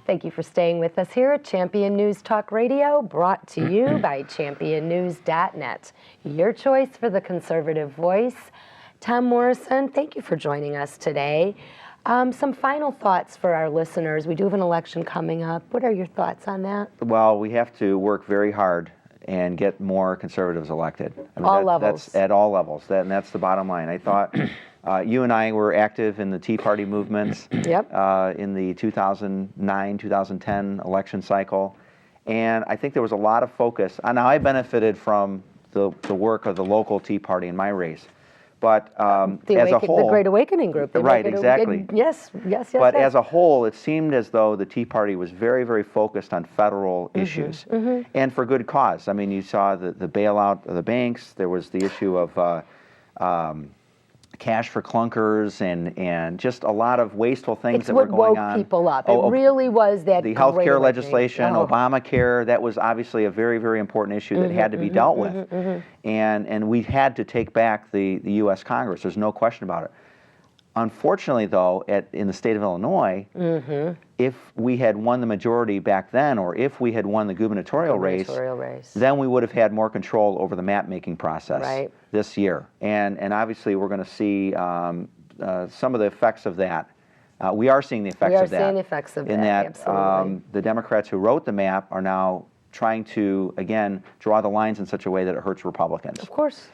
Thank you for staying with us here at Champion News Talk Radio, brought to you by championnews.net. Your choice for the conservative voice. Tom Morrison, thank you for joining us today. Some final thoughts for our listeners. We do have an election coming up. What are your thoughts on that? Well, we have to work very hard and get more conservatives elected. I mean, all levels. That's at all levels, and that's the bottom line. I thought you and I were active in the Tea Party movements Yep. In the 2009, 2010 election cycle, and I think there was a lot of focus. Now, I benefited from the work of the local Tea Party in my race, but as a whole, the Great Awakening group. Right, exactly. Yes. But as a whole, it seemed as though the Tea Party was very, very focused on federal issues, and for good cause. I mean, you saw the bailout of the banks. There was the issue of cash for clunkers and just a lot of wasteful things that were going on. It's what woke people up. It really was that the health care legislation, Obamacare, that was obviously a very, very important issue that had to be dealt with. And we had to take back the U.S. Congress. There's no question about it. Unfortunately, though, in the state of Illinois, if we had won the majority back then, or if we had won the gubernatorial race, then we would have had more control over the map-making process this year. And obviously, we're going to see some of the effects of that. We are seeing the effects of that. We are seeing the effects of that, absolutely. The Democrats who wrote the map are now trying to, again, draw the lines in such a way that it hurts Republicans. Of course.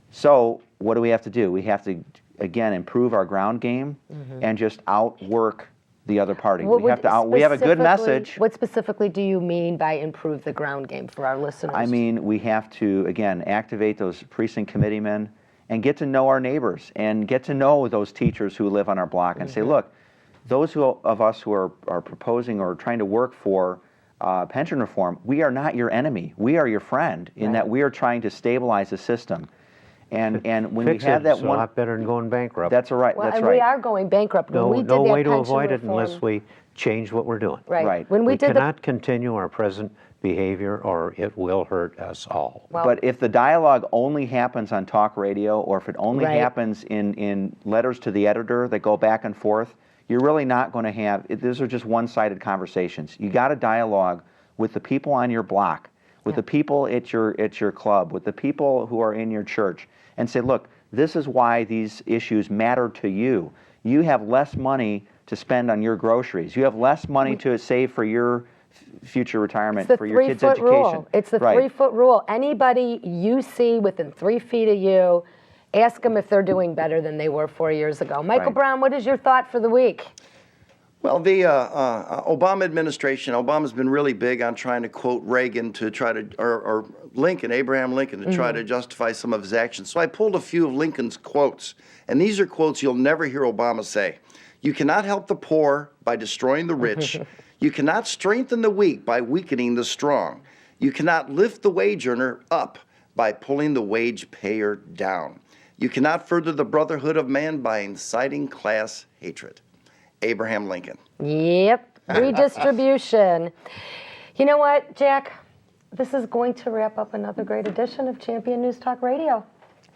So what do we have to do? We have to, again, improve our ground game and just outwork the other party. We have a good message. What specifically do you mean by improve the ground game for our listeners? I mean, we have to, again, activate those precinct committeemen and get to know our neighbors and get to know those teachers who live on our block and say, look, those of us who are proposing or trying to work for pension reform, we are not your enemy. We are your friend in that we are trying to stabilize the system. And when we had that it's a lot better than going bankrupt. That's right. Well, that's and we are going bankrupt. No way to avoid it unless we change what we're doing. Right. When we cannot continue our present behavior, or it will hurt us all. Well, but if the dialogue only happens on talk radio, or if it only happens in letters to the editor that go back and forth, you're really not going to have. Those are just one-sided conversations. You got to dialogue with the people on your block, with the people at your club, with the people who are in your church, and say, look, this is why these issues matter to you. You have less money to spend on your groceries. You have less money to save for your future retirement, for your kids' education. Rule. It's the 3-foot rule. Anybody you see within 3 feet of you, ask them if they're doing better than they were 4 years ago. Michael Brown, what is your thought for the week? Well, the Obama administration, Obama's been really big on trying to quote Reagan to try to, or Lincoln, Abraham Lincoln, to try to justify some of his actions. So I pulled a few of Lincoln's quotes, and these are quotes you'll never hear Obama say. You cannot help the poor by destroying the rich. You cannot strengthen the weak by weakening the strong. You cannot lift the wage earner up by pulling the wage payer down. You cannot further the brotherhood of man by inciting class hatred. Abraham Lincoln. Yep, redistribution. You know what, Jack? This is going to wrap up another great edition of Champion News Talk Radio.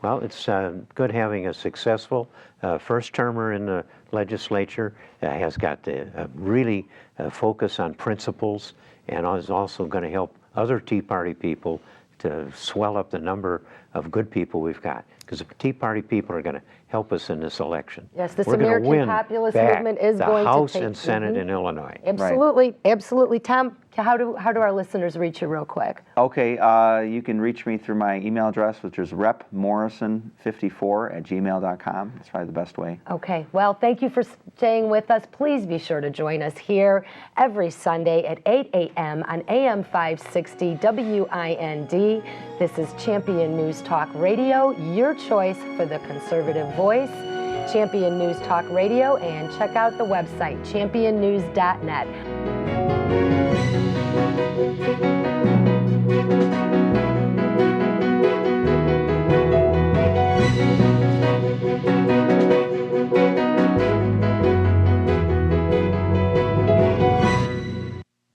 Well, it's good having a successful first-termer in the legislature. Has got to really focus on principles, and is also going to help other Tea Party people to swell up the number of good people we've got. Because the Tea Party people are going to help us in this election. Yes, this We're American populist movement is going to take the House and Senate in Illinois. Absolutely, absolutely. Tom, how do our listeners reach you real quick? Okay, you can reach me through my email address, which is repmorrison54@gmail.com. That's probably the best way. Okay, well, thank you for staying with us. Please be sure to join us here every Sunday at 8 a.m. on AM 560 WIND. This is Champion News Talk Radio, your choice for the conservative voice. Champion News Talk Radio, and check out the website, championnews.net.